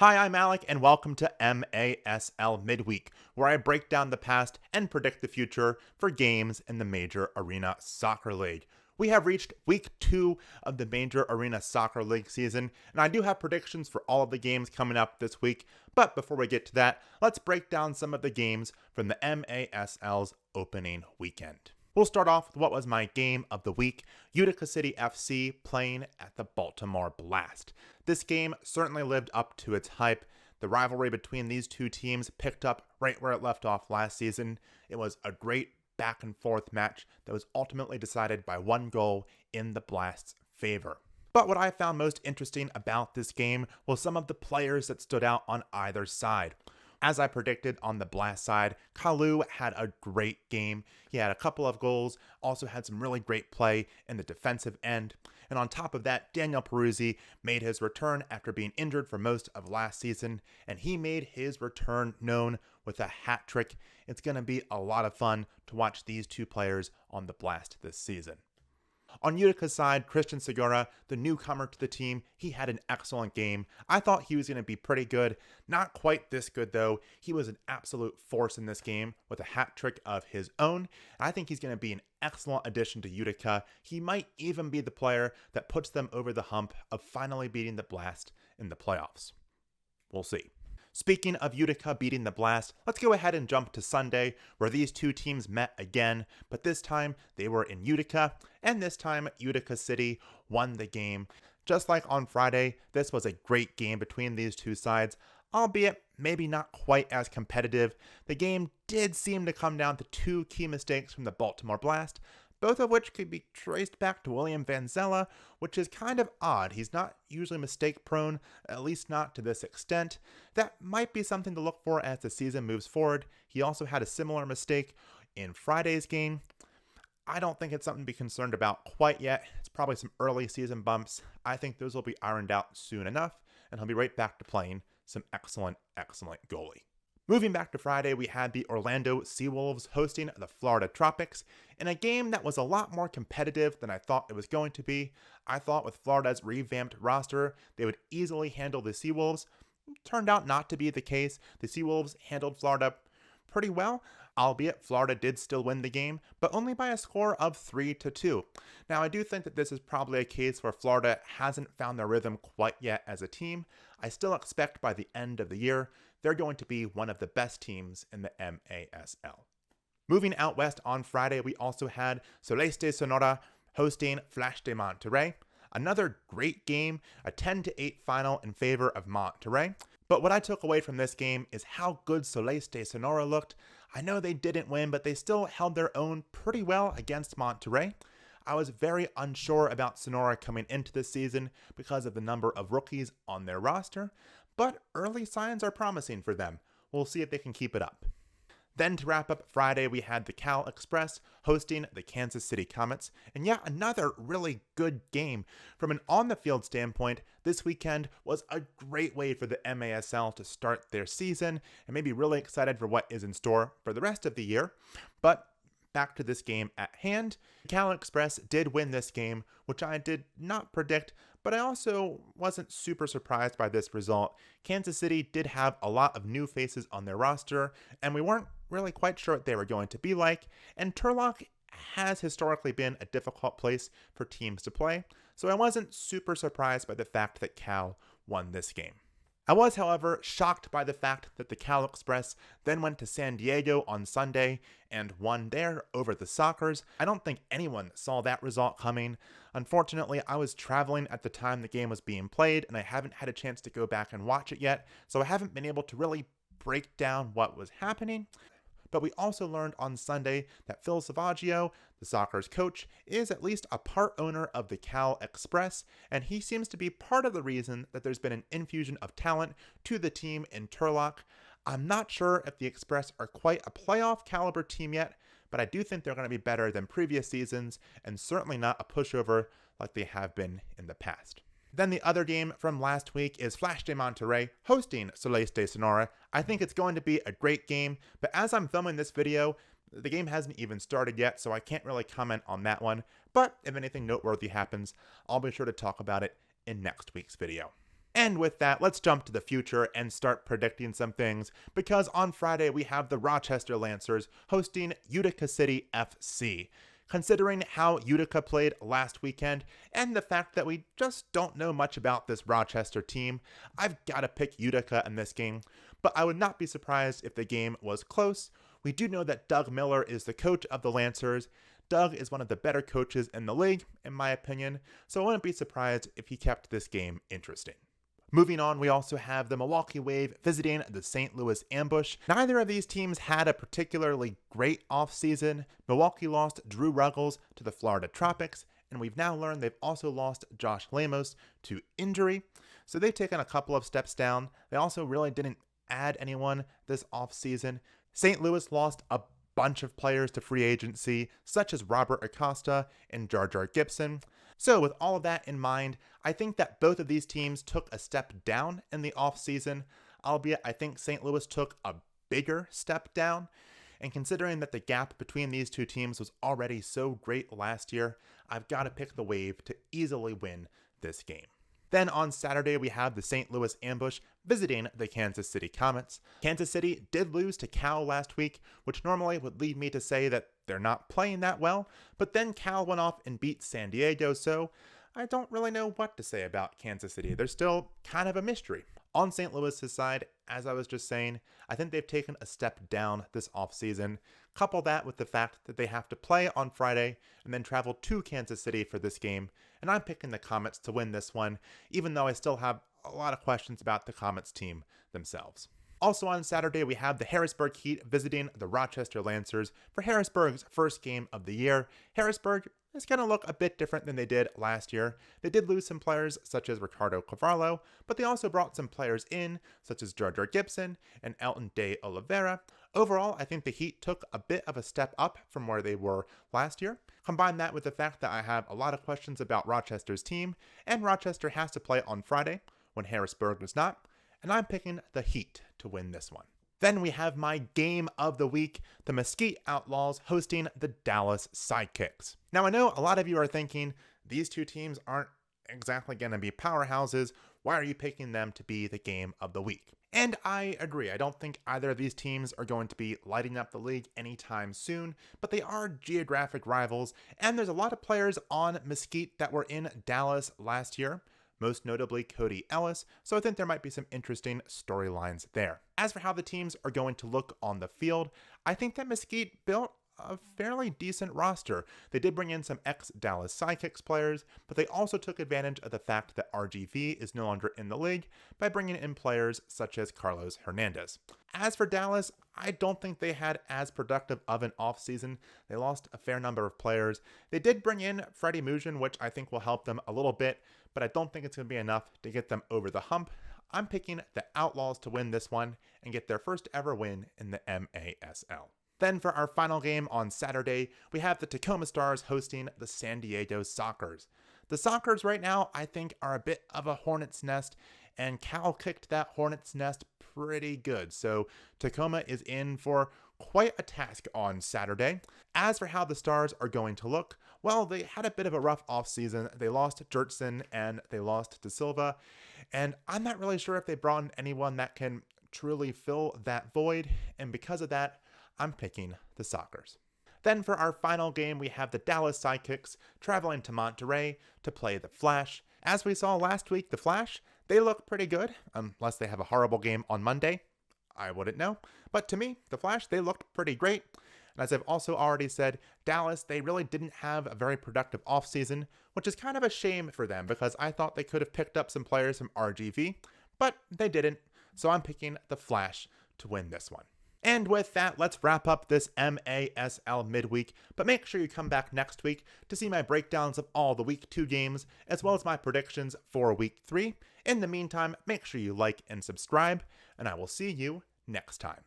Hi, I'm Alec, and welcome to MASL Midweek, where I break down the past and predict the future for games in the Major Arena Soccer League. We have reached week 2 of the Major Arena Soccer League season, and I do have predictions for all of the games coming up this week. But before we get to that, let's break down some of the games from the MASL's opening weekend. We'll start off with what was my game of the week, Utica City FC playing at the Baltimore Blast. This game certainly lived up to its hype. The rivalry between these two teams picked up right where it left off last season. It was a great back and forth match that was ultimately decided by one goal in the Blast's favor. But what I found most interesting about this game was some of the players that stood out on either side. As I predicted on the Blast side, Kalu had a great game. He had a couple of goals, also had some really great play in the defensive end. And on top of that, Daniel Peruzzi made his return after being injured for most of last season, and he made his return known with a hat trick. It's going to be a lot of fun to watch these two players on the Blast this season. On Utica's side, Christian Segura, the newcomer to the team, he had an excellent game. I thought he was going to be pretty good. Not quite this good, though. He was an absolute force in this game with a hat trick of his own. I think he's going to be an excellent addition to Utica. He might even be the player that puts them over the hump of finally beating the Blast in the playoffs. We'll see. Speaking of Utica beating the Blast, let's go ahead and jump to Sunday, where these two teams met again, but this time they were in Utica, and this time Utica City won the game. Just like on Friday, this was a great game between these two sides, albeit maybe not quite as competitive. The game did seem to come down to two key mistakes from the Baltimore Blast, both of which could be traced back to William Van Zella, which is kind of odd. He's not usually mistake prone, at least not to this extent. That might be something to look for as the season moves forward. He also had a similar mistake in Friday's game. I don't think it's something to be concerned about quite yet. It's probably some early season bumps. I think those will be ironed out soon enough, and he'll be right back to playing some excellent goalie. Moving back to Friday, we had the Orlando Seawolves hosting the Florida Tropics in a game that was a lot more competitive than I thought it was going to be. I thought with Florida's revamped roster, they would easily handle the Seawolves. Turned out not to be the case. The Seawolves handled Florida pretty well, albeit Florida did still win the game, but only by a score of 3-2. Now, I do think that this is probably a case where Florida hasn't found their rhythm quite yet as a team. I still expect by the end of the year, they're going to be one of the best teams in the MASL. Moving out west on Friday, we also had Celeste Sonora hosting Flash de Monterrey. Another great game, a 10-8 final in favor of Monterrey. But what I took away from this game is how good Celeste Sonora looked. I know they didn't win, but they still held their own pretty well against Monterrey. I was very unsure about Sonora coming into this season because of the number of rookies on their roster, but early signs are promising for them. We'll see if they can keep it up. Then to wrap up Friday, we had the Cal Express hosting the Kansas City Comets, and yeah, another really good game. From an on-the-field standpoint, this weekend was a great way for the MASL to start their season, and maybe really excited for what is in store for the rest of the year. But back to this game at hand, Cal Express did win this game, which I did not predict, but I also wasn't super surprised by this result. Kansas City did have a lot of new faces on their roster, and we weren't really quite sure what they were going to be like, and Turlock has historically been a difficult place for teams to play, so I wasn't super surprised by the fact that Cal won this game. I was, however, shocked by the fact that the Cal Express then went to San Diego on Sunday and won there over the Sockers. I don't think anyone saw that result coming. Unfortunately, I was traveling at the time the game was being played, and I haven't had a chance to go back and watch it yet, so I haven't been able to really break down what was happening. But we also learned on Sunday that Phil Savaggio, the Sockers coach, is at least a part owner of the Cal Express, and he seems to be part of the reason that there's been an infusion of talent to the team in Turlock. I'm not sure if the Express are quite a playoff caliber team yet, but I do think they're going to be better than previous seasons, and certainly not a pushover like they have been in the past. Then the other game from last week is Flash de Monterrey hosting Celeste Sonora. I think it's going to be a great game, but as I'm filming this video, the game hasn't even started yet, so I can't really comment on that one. But if anything noteworthy happens, I'll be sure to talk about it in next week's video. And with that, let's jump to the future and start predicting some things, because on Friday we have the Rochester Lancers hosting Utica City FC. Considering how Utica played last weekend and the fact that we just don't know much about this Rochester team, I've got to pick Utica in this game, but I would not be surprised if the game was close. We do know that Doug Miller is the coach of the Lancers. Doug is one of the better coaches in the league, in my opinion, so I wouldn't be surprised if he kept this game interesting. Moving on, we also have the Milwaukee Wave visiting the St. Louis Ambush. Neither of these teams had a particularly great offseason. Milwaukee lost Drew Ruggles to the Florida Tropics, and we've now learned they've also lost Josh Lamos to injury. So they've taken a couple of steps down. They also really didn't add anyone this offseason. St. Louis lost a bunch of players to free agency, such as Robert Acosta and Jar Jar Gibson. So with all of that in mind, I think that both of these teams took a step down in the offseason, albeit I think St. Louis took a bigger step down. And considering that the gap between these two teams was already so great last year, I've got to pick the Wave to easily win this game. Then on Saturday, we have the St. Louis Ambush visiting the Kansas City Comets. Kansas City did lose to Cal last week, which normally would lead me to say that they're not playing that well, but then Cal went off and beat San Diego, so I don't really know what to say about Kansas City. They're still kind of a mystery. On St. Louis's side, as I was just saying, I think they've taken a step down this offseason. Couple that with the fact that they have to play on Friday and then travel to Kansas City for this game, and I'm picking the Comets to win this one, even though I still have a lot of questions about the Comets team themselves. Also on Saturday, we have the Harrisburg Heat visiting the Rochester Lancers for Harrisburg's first game of the year. Harrisburg is going to look a bit different than they did last year. They did lose some players such as Ricardo Cavallo, but they also brought some players in such as Jar Jar Gibson and Elton de Oliveira. Overall, I think the Heat took a bit of a step up from where they were last year. Combine that with the fact that I have a lot of questions about Rochester's team, and Rochester has to play on Friday when Harrisburg does not, and I'm picking the Heat to win this one. Then we have my game of the week, the Mesquite Outlaws hosting the Dallas Sidekicks. Now I know a lot of you are thinking, these two teams aren't exactly going to be powerhouses. Why are you picking them to be the game of the week? And I agree. I don't think either of these teams are going to be lighting up the league anytime soon, but they are geographic rivals, and there's a lot of players on Mesquite that were in Dallas last year, most notably Cody Ellis, so I think there might be some interesting storylines there. As for how the teams are going to look on the field, I think that Mesquite built a fairly decent roster. They did bring in some ex-Dallas Sidekicks players, but they also took advantage of the fact that RGV is no longer in the league by bringing in players such as Carlos Hernandez. As for Dallas, I don't think they had as productive of an offseason. They lost a fair number of players. They did bring in Freddie Mugen, which I think will help them a little bit, but I don't think it's going to be enough to get them over the hump. I'm picking the Outlaws to win this one and get their first ever win in the MASL. Then for our final game on Saturday, we have the Tacoma Stars hosting the San Diego Sockers. The Sockers right now, I think, are a bit of a hornet's nest, and Cal kicked that hornet's nest pretty good. So Tacoma is in for quite a task on Saturday. As for how the Stars are going to look, well, they had a bit of a rough offseason. They lost Jertson and they lost De Silva, and I'm not really sure if they brought in anyone that can truly fill that void, and because of that, I'm picking the Sockers. Then for our final game, we have the Dallas Sidekicks traveling to Monterey to play the Flash. As we saw last week, the Flash, they look pretty good, unless they have a horrible game on Monday. I wouldn't know. But to me, the Flash, they looked pretty great. And as I've also already said, Dallas, they really didn't have a very productive offseason, which is kind of a shame for them because I thought they could have picked up some players from RGV, but they didn't. So I'm picking the Flash to win this one. And with that, let's wrap up this MASL midweek, but make sure you come back next week to see my breakdowns of all the Week 2 games, as well as my predictions for Week 3. In the meantime, make sure you like and subscribe, and I will see you next time.